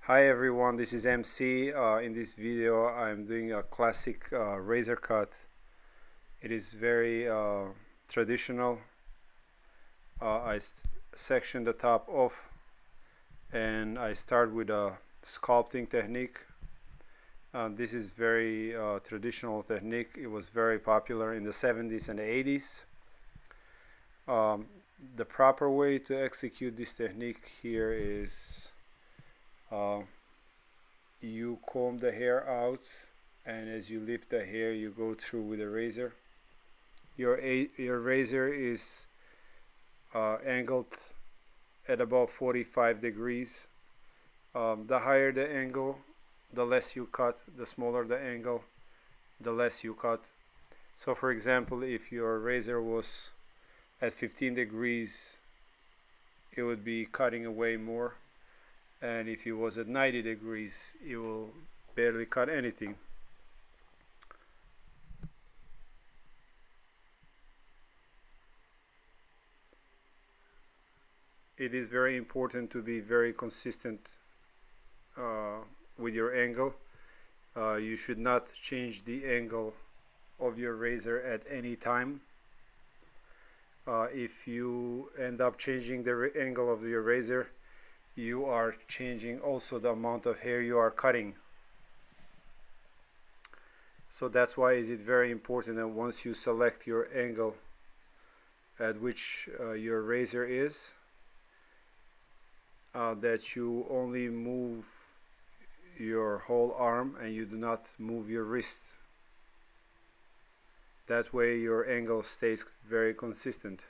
Hi everyone, this is MC. In this video I'm doing a classic razor cut. It is very traditional. I section the top off and I start with a sculpting technique. This is very traditional technique. It was very popular in the 70s and the 80s. The proper way to execute this technique here is you comb the hair out, and as you lift the hair you go through with a razor. Your razor is angled at about 45 degrees. The higher the angle, the less you cut. The smaller the angle, the less you cut. So for example, if your razor was at 15 degrees, it would be cutting away more, and if it was at 90 degrees, it will barely cut anything. It is very important to be very consistent with your angle. You should not change the angle of your razor at any time. If you end up changing the angle of your razor, you are changing also the amount of hair you are cutting. So that's why is it very important that once you select your angle at which your razor is, that you only move your whole arm and you do not move your wrist. That way your angle stays very consistent.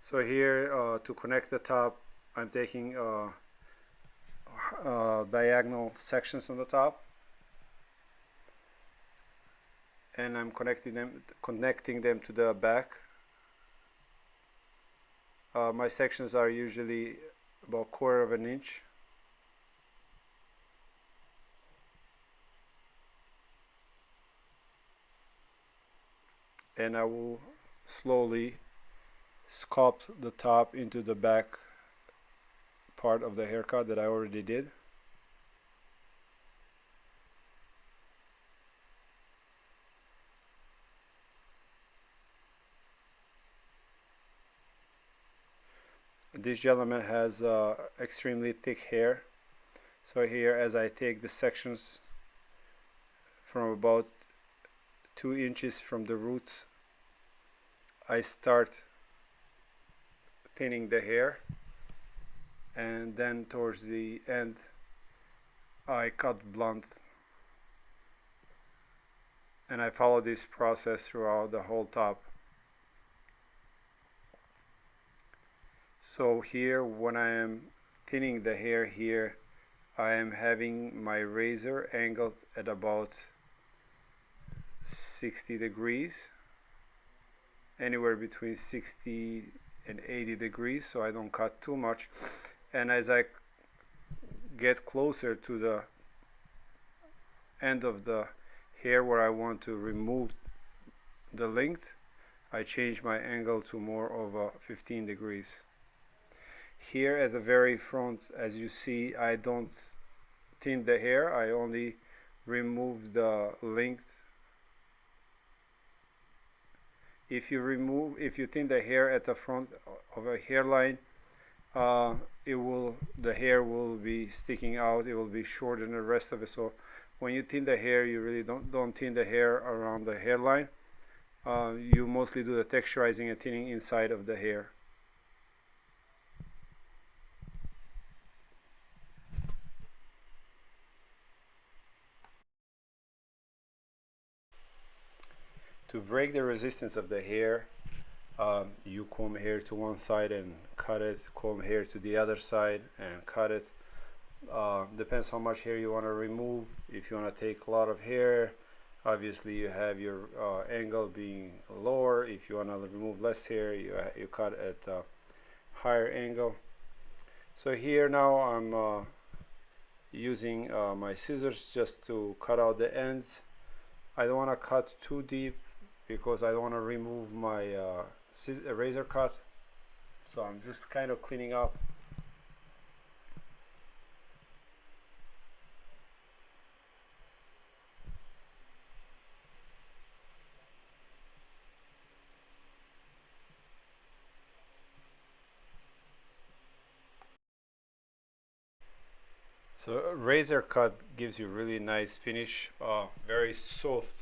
So here to connect the top, I'm taking diagonal sections on the top, and I'm connecting them to the back. My sections are usually about 1/4 of an inch. And I will slowly sculpt the top into the back part of the haircut that I already did. This gentleman has extremely thick hair, so here as I take the sections from about 2 inches from the roots, I start thinning the hair, and then towards the end I cut blunt, and I follow this process throughout the whole top. So here when I am thinning the hair here, I am having my razor angled at about 60 degrees, anywhere between 60 and 80 degrees, so I don't cut too much. And as I get closer to the end of the hair where I want to remove the length, I change my angle to more of 15 degrees. Here at the very front, as you see, I don't thin the hair, I only remove the length. If you thin the hair at the front of a hairline, the hair will be sticking out. It will be shorter than the rest of it. So when you thin the hair, you really don't thin the hair around the hairline. You mostly do the texturizing and thinning inside of the hair. To break the resistance of the hair, you comb hair to one side and cut it, comb hair to the other side and cut it. Depends how much hair you want to remove. If you want to take a lot of hair, obviously you have your angle being lower. If you want to remove less hair, you cut at a higher angle. So here now I'm using my scissors just to cut out the ends. I don't want to cut too deep because I don't want to remove my razor cut, so I'm just kind of cleaning up So a razor cut gives you really nice finish, very soft.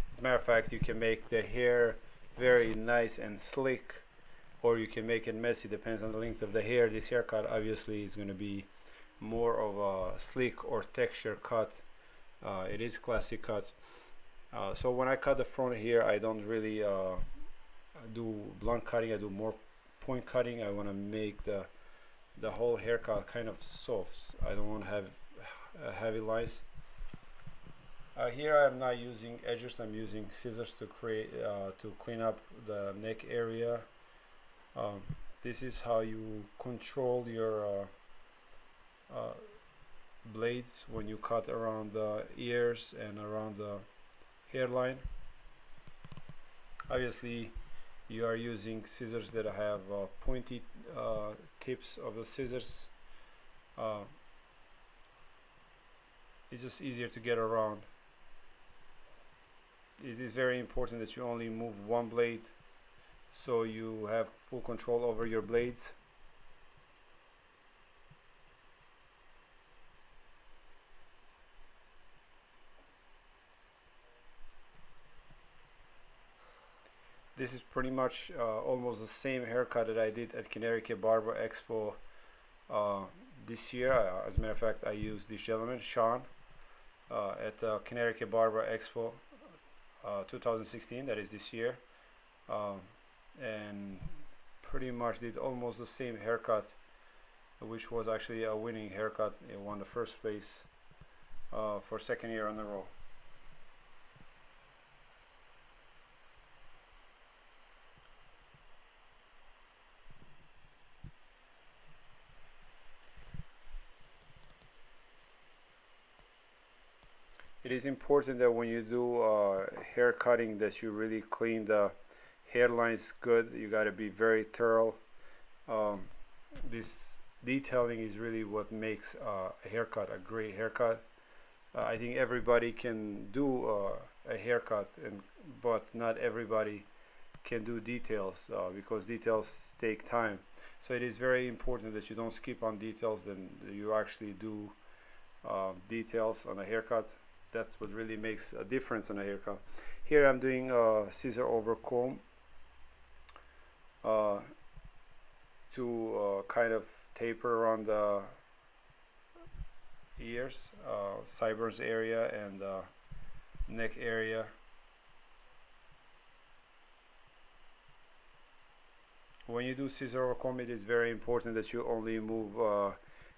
As a matter of fact, you can make the hair very nice and slick, or you can make it messy, depends on the length of the hair. This haircut obviously is going to be more of a sleek or texture cut. It is classic cut. So when I cut the front here, I don't really do blunt cutting. I do more point cutting. I want to make the whole haircut kind of soft. I don't want to have heavy lines. Here I'm not using edges. I'm using scissors to create to clean up the neck area. This is how you control your blades when you cut around the ears and around the hairline. Obviously you are using scissors that have pointy tips of the scissors. It's just easier to get around. It is very important that you only move one blade so you have full control over your blades. This is pretty much almost the same haircut that I did at Connecticut Barber Expo this year. As a matter of fact, I used this gentleman, Sean, at the Connecticut Barber Expo 2016, that is this year, and pretty much did almost the same haircut, which was actually a winning haircut. It won the first place for second year in a row. It is important that when you do hair cutting that you really clean the hairlines good. You got to be very thorough. This detailing is really what makes a haircut a great haircut. I think everybody can do a haircut, but not everybody can do details because details take time. So it is very important that you don't skip on details, then you actually do details on a haircut. That's what really makes a difference on a haircut. Here I'm doing scissor over comb to kind of taper around the ears, sideburns area, and neck area. When you do scissor over comb, it is very important that you only move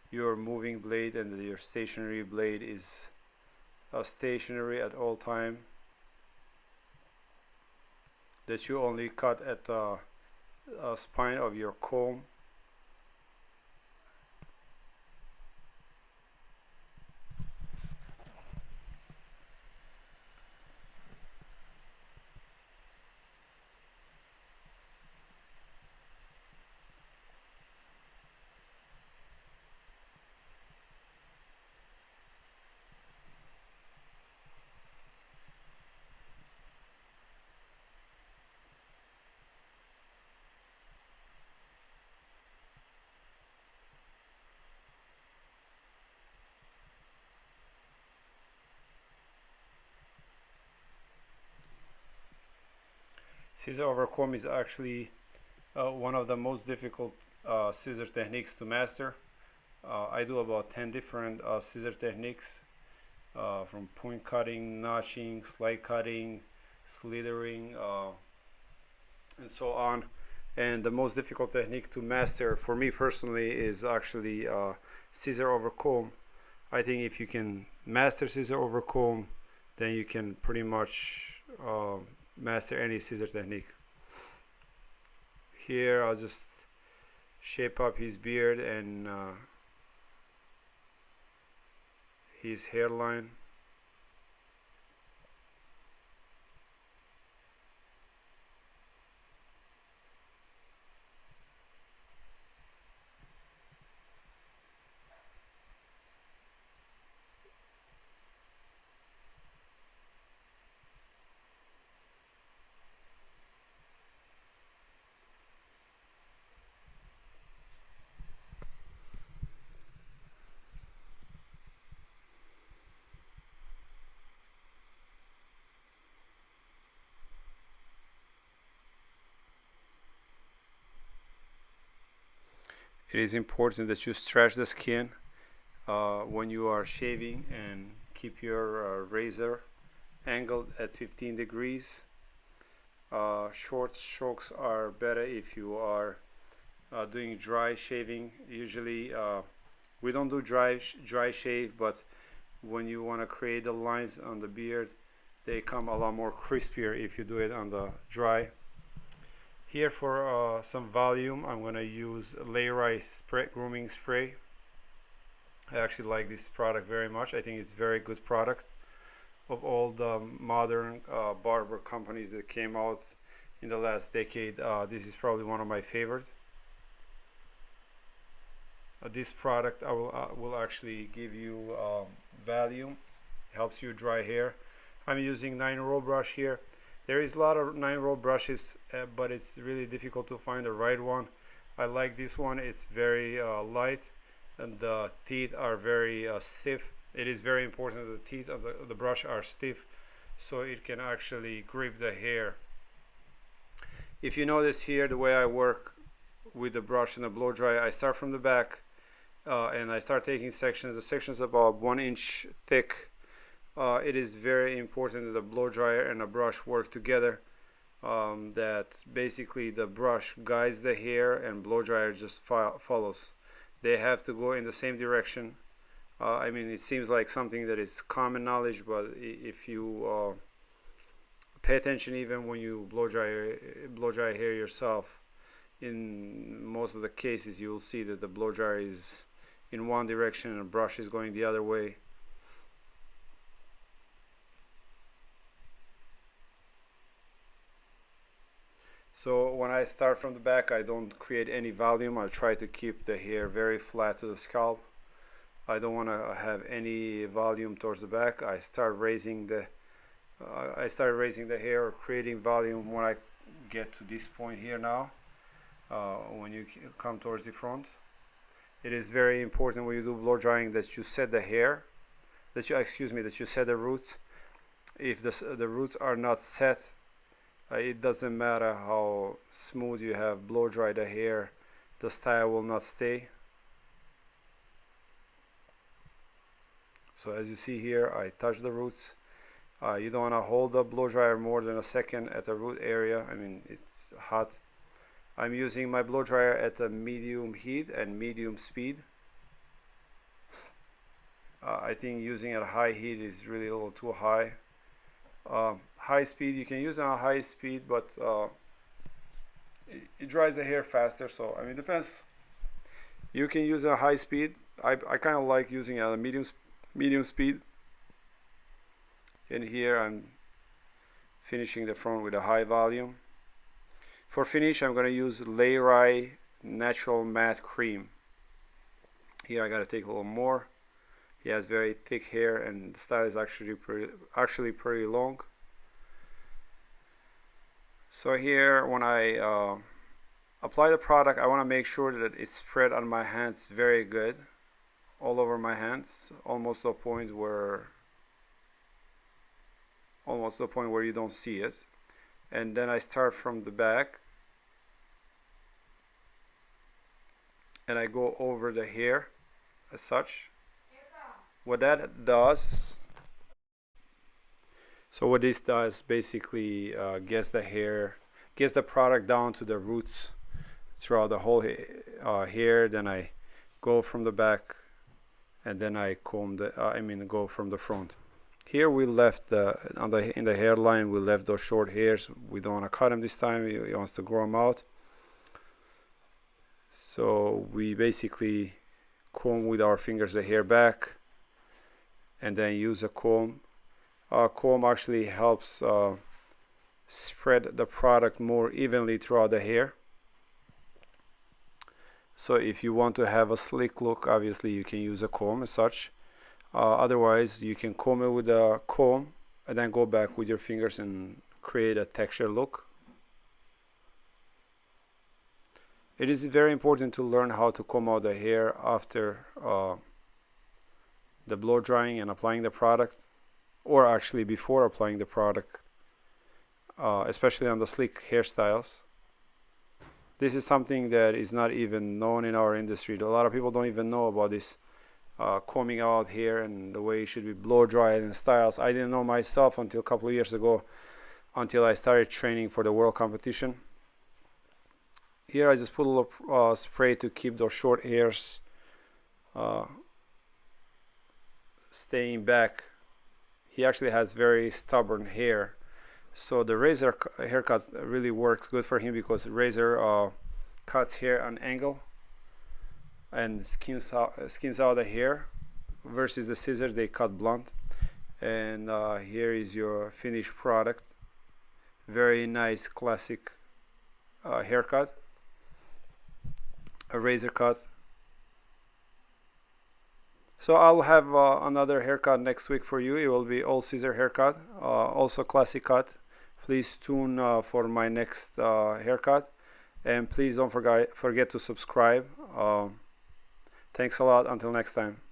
your moving blade, and your stationary blade is stationary at all time. That you only cut at the spine of your comb. Scissor over comb is actually one of the most difficult scissor techniques to master. I do about 10 different scissor techniques, from point cutting, notching, slide cutting, slithering, and so on. And the most difficult technique to master for me personally is actually scissor over comb. I think if you can master scissor over comb, then you can pretty much master any scissor technique. Here I'll just shape up his beard and his hairline. It is important that you stretch the skin when you are shaving, and keep your razor angled at 15 degrees. Short strokes are better if you are doing dry shaving. Usually we don't do dry shave, but when you want to create the lines on the beard, they come a lot more crispier if you do it on the dry. Here for some volume, I'm going to use Layrite spray, grooming spray. I actually like this product very much. I think it's a very good product. Of all the modern barber companies that came out in the last decade, this is probably one of my favorite. This product will actually give you volume, helps you dry hair. I'm using 9-row brush here. There is a lot of 9-row brushes, but it's really difficult to find the right one. I like this one. It's very light, and the teeth are very stiff. It is very important that the teeth of the brush are stiff, so it can actually grip the hair. If you notice here, the way I work with the brush and the blow dry, I start from the back and I start taking sections. The sections about 1 inch thick. It is very important that the blow dryer and the brush work together. That basically the brush guides the hair and blow dryer just follows. They have to go in the same direction. I mean, it seems like something that is common knowledge, but if you pay attention, even when you blow dry hair yourself, in most of the cases you'll see that the blow dryer is in one direction and the brush is going the other way. So when I start from the back, I don't create any volume. I try to keep the hair very flat to the scalp. I don't want to have any volume towards the back. I start raising the hair, or creating volume when I get to this point here now. When you come towards the front, it is very important when you do blow drying that you set the hair, that you set the roots. If the roots are not set, it doesn't matter how smooth you have blow dry the hair, the style will not stay. So as you see here, I touch the roots. You don't want to hold the blow dryer more than a second at the root area. I mean, it's hot. I'm using my blow dryer at a medium heat and medium speed. I think using at a high heat is really a little too high. High speed, you can use it on high speed, but it dries the hair faster. So I mean, it depends. You can use a high speed. I kind of like using it at a medium speed. And here I'm finishing the front with a high volume. For finish, I'm going to use Layrite Natural Matte Cream. Here I got to take a little more. He has very thick hair, and the style is actually pretty long. So here, when I apply the product, I want to make sure that it's spread on my hands very good, all over my hands, almost to a point where you don't see it. And then I start from the back and I go over the hair as such. What that does, so what this does basically gets the product down to the roots throughout the whole hair. Then I go from the back, and then I comb go from the front. Here we left in the hairline, we left those short hairs. We don't want to cut them this time. He wants to grow them out. So we basically comb with our fingers the hair back, and then use a comb. Comb actually helps spread the product more evenly throughout the hair. So if you want to have a slick look, obviously you can use a comb as such. Otherwise, you can comb it with a comb and then go back with your fingers and create a texture look. It is very important to learn how to comb out the hair after the blow drying and applying the product, or actually before applying the product, especially on the slick hairstyles. This is something that is not even known in our industry. A lot of people don't even know about this combing out hair and the way it should be blow dried and styles. I didn't know myself until a couple of years ago, until I started training for the world competition. Here I just put a little spray to keep those short hairs staying back. He actually has very stubborn hair, so the razor haircut really works good for him, because the razor cuts hair on angle and skins out the hair, versus the scissors, they cut blunt. And here is your finished product. Very nice classic haircut, a razor cut. So I'll have another haircut next week for you. It will be all scissor haircut, also classic cut. Please tune for my next haircut, and please don't forget to subscribe. Thanks a lot. Until next time.